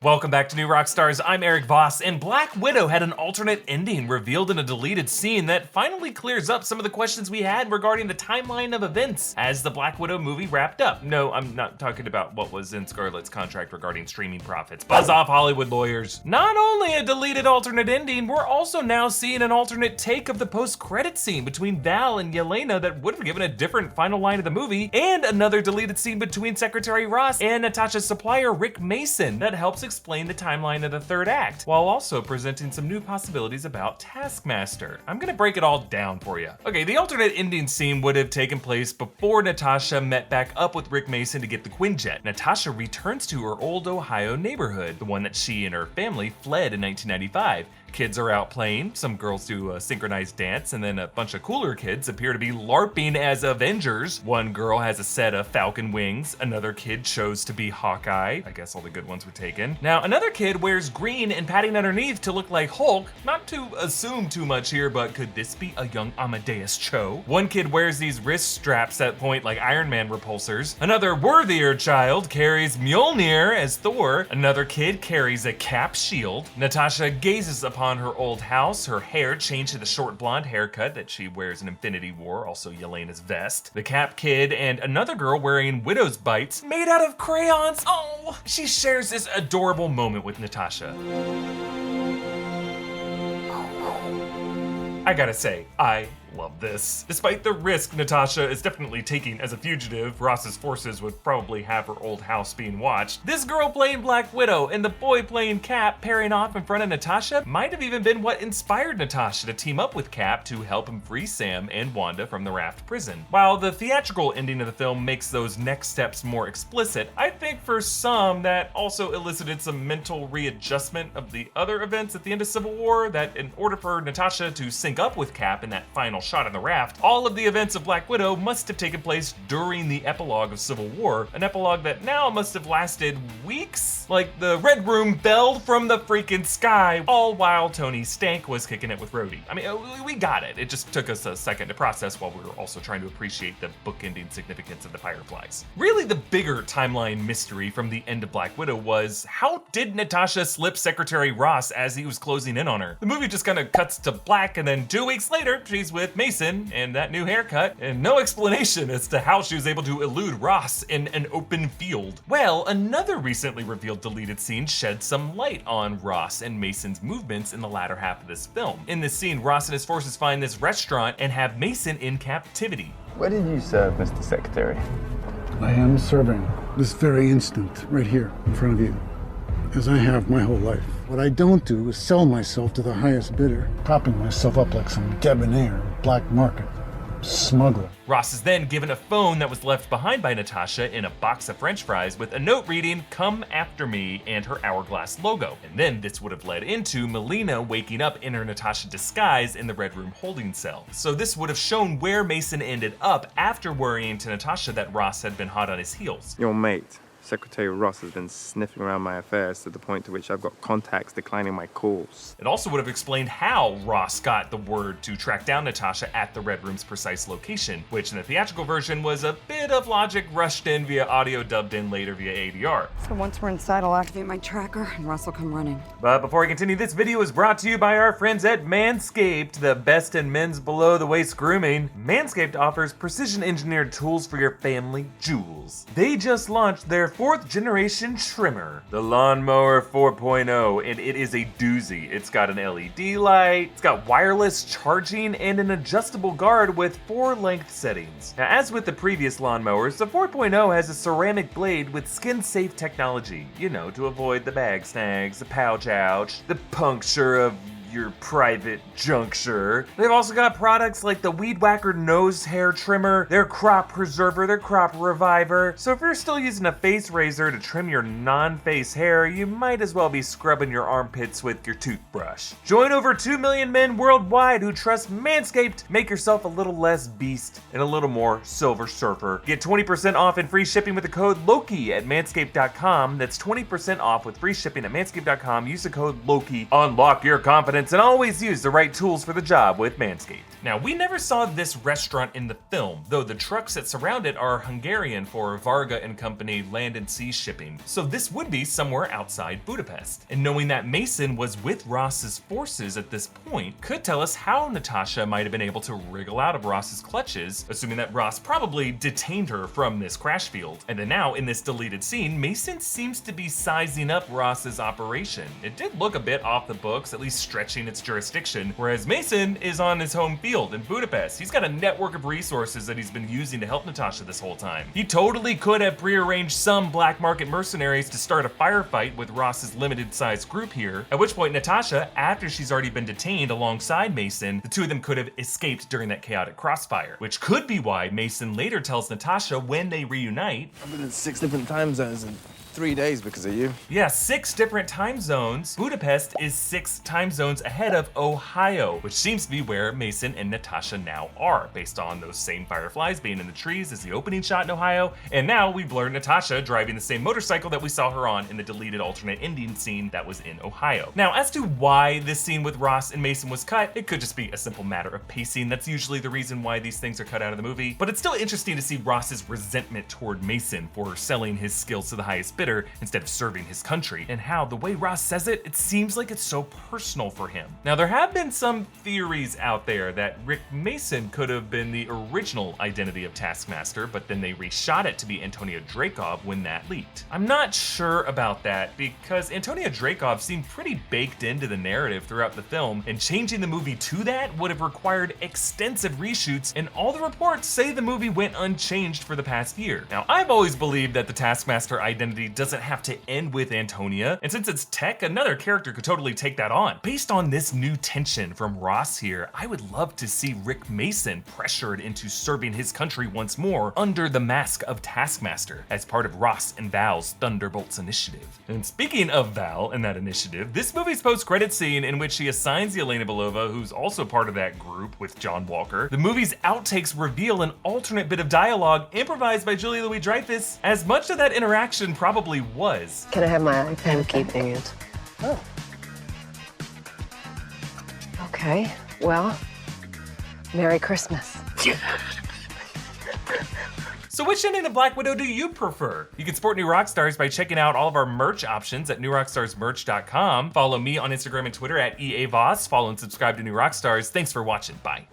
Welcome back to New Rockstars, I'm Erik Voss, and Black Widow had an alternate ending revealed in a deleted scene that finally clears up some of the questions we had regarding the timeline of events as the Black Widow movie wrapped up. No, I'm not talking about what was in Scarlett's contract regarding streaming profits. Buzz off, Hollywood lawyers. Not only a deleted alternate ending, we're also now seeing an alternate take of the post-credit scene between Val and Yelena that would have given a different final line of the movie, and another deleted scene between Secretary Ross and Natasha's supplier Rick Mason that helps explain the timeline of the third act, while also presenting some new possibilities about Taskmaster. I'm gonna break it all down for you. Okay, the alternate ending scene would have taken place before Natasha met back up with Rick Mason to get the Quinjet. Natasha returns to her old Ohio neighborhood, the one that she and her family fled in 1995. Kids are out playing, some girls do a synchronized dance, and then a bunch of cooler kids appear to be LARPing as Avengers. One girl has a set of Falcon wings, another kid chose to be Hawkeye. I guess all the good ones were taken. Now, another kid wears green and padding underneath to look like Hulk. Not to assume too much here, but could this be a young Amadeus Cho? One kid wears these wrist straps that point like Iron Man repulsors. Another worthier child carries Mjolnir as Thor. Another kid carries a Cap shield. Natasha gazes upon her old house, her hair changed to the short blonde haircut that she wears in Infinity War, also Yelena's vest. The Cap kid and another girl wearing widow's bites made out of crayons. Oh, she shares this adorable moment with Natasha. I gotta say, I love this. Despite the risk Natasha is definitely taking as a fugitive, Ross's forces would probably have her old house being watched. This girl playing Black Widow and the boy playing Cap pairing off in front of Natasha might have even been what inspired Natasha to team up with Cap to help him free Sam and Wanda from the Raft prison. While the theatrical ending of the film makes those next steps more explicit, I think for some that also elicited some mental readjustment of the other events at the end of Civil War, that in order for Natasha to sync up with Cap in that final shot on the raft, all of the events of Black Widow must have taken place during the epilogue of Civil War, an epilogue that now must have lasted weeks? Like the Red Room fell from the freaking sky, all while Tony Stank was kicking it with Rhodey. I mean, we got it. It just took us a second to process while we were also trying to appreciate the bookending significance of the Fireflies. Really, the bigger timeline mystery from the end of Black Widow was, how did Natasha slip Secretary Ross as he was closing in on her? The movie just kind of cuts to black, and then 2 weeks later, she's with Mason and that new haircut, and no explanation as to how she was able to elude Ross in an open field. Well, another recently revealed deleted scene sheds some light on Ross and Mason's movements in the latter half of this film. In this scene, Ross and his forces find this restaurant and have Mason in captivity. Where did you serve, Mr. Secretary? I am serving this very instant, right here in front of you, as I have my whole life. What I don't do is sell myself to the highest bidder, propping myself up like some debonair black market smuggler. Ross is then given a phone that was left behind by Natasha in a box of French fries with a note reading, "Come after me," and her hourglass logo. And then this would have led into Melina waking up in her Natasha disguise in the Red Room holding cell. So this would have shown where Mason ended up after worrying to Natasha that Ross had been hot on his heels. Your mate, Secretary Ross, has been sniffing around my affairs to the point to which I've got contacts declining my calls. It also would have explained how Ross got the word to track down Natasha at the Red Room's precise location, which in the theatrical version was a bit of logic rushed in via audio dubbed in later via ADR. So once we're inside, I'll activate my tracker and Ross will come running. But before we continue, this video is brought to you by our friends at Manscaped, the best in men's below-the-waist grooming. Manscaped offers precision-engineered tools for your family jewels. They just launched their 4th generation trimmer, the Lawnmower 4.0, and it is a doozy. It's got an LED light, it's got wireless charging, and an adjustable guard with 4 length settings. Now, as with the previous lawnmowers, the 4.0 has a ceramic blade with skin-safe technology, you know, to avoid the bag snags, the pouch ouch, the puncture of your private juncture. They've also got products like the Weed Whacker nose hair trimmer, their crop preserver, their crop reviver. So if you're still using a face razor to trim your non-face hair, you might as well be scrubbing your armpits with your toothbrush. Join over 2 million men worldwide who trust Manscaped. Make yourself a little less beast and a little more Silver Surfer. Get 20% off and free shipping with the code LOKI at manscaped.com. That's 20% off with free shipping at manscaped.com. Use the code LOKI. Unlock your confidence confidence and always use the right tools for the job with Manscaped. Now, we never saw this restaurant in the film, though the trucks that surround it are Hungarian for Varga and Company Land and Sea Shipping, so this would be somewhere outside Budapest. And knowing that Mason was with Ross's forces at this point could tell us how Natasha might have been able to wriggle out of Ross's clutches, assuming that Ross probably detained her from this crash field. And then now, in this deleted scene, Mason seems to be sizing up Ross's operation. It did look a bit off the books, at least stretching its jurisdiction, whereas Mason is on his home field in Budapest. He's got a network of resources that he's been using to help Natasha this whole time. He totally could have prearranged some black market mercenaries to start a firefight with Ross's limited sized group here, at which point Natasha, after she's already been detained alongside Mason, the two of them could have escaped during that chaotic crossfire, which could be why Mason later tells Natasha when they reunite, I've been in 6 different time zones in 3 days because of you. yeah, 6 different time zones. Budapest is 6 time zones ahead of Ohio, which seems to be where Mason and Natasha now are, based on those same fireflies being in the trees as the opening shot in Ohio. And now we've learned Natasha driving the same motorcycle that we saw her on in the deleted alternate ending scene that was in Ohio. Now, as to why this scene with Ross and Mason was cut, it could just be a simple matter of pacing. That's usually the reason why these things are cut out of the movie. But it's still interesting to see Ross's resentment toward Mason for selling his skills to the highest bidder instead of serving his country, and how the way Ross says it, it seems like it's so personal for him. Now, there have been some theories out there that Rick Mason could have been the original identity of Taskmaster, but then they reshot it to be Antonia Dreykov when that leaked. I'm not sure about that because Antonia Dreykov seemed pretty baked into the narrative throughout the film, and changing the movie to that would have required extensive reshoots, and all the reports say the movie went unchanged for the past year. Now, I've always believed that the Taskmaster identity doesn't have to end with Antonia, and since it's tech, another character could totally take that on. Based on this new tension from Ross here, I would love to see Rick Mason pressured into serving his country once more under the mask of Taskmaster as part of Ross and Val's Thunderbolts initiative. And speaking of Val and that initiative, this movie's post-credit scene in which she assigns Yelena Belova, who's also part of that group with John Walker, the movie's outtakes reveal an alternate bit of dialogue improvised by Julia Louis-Dreyfus, as much of that interaction probably was. Can I have my iPad? I'm keeping it. Oh. Okay, well, Merry Christmas. So which ending of Black Widow do you prefer? You can support New Rockstars by checking out all of our merch options at newrockstarsmerch.com. Follow me on Instagram and Twitter at EA Voss. Follow and subscribe to New Rockstars. Thanks for watching. Bye.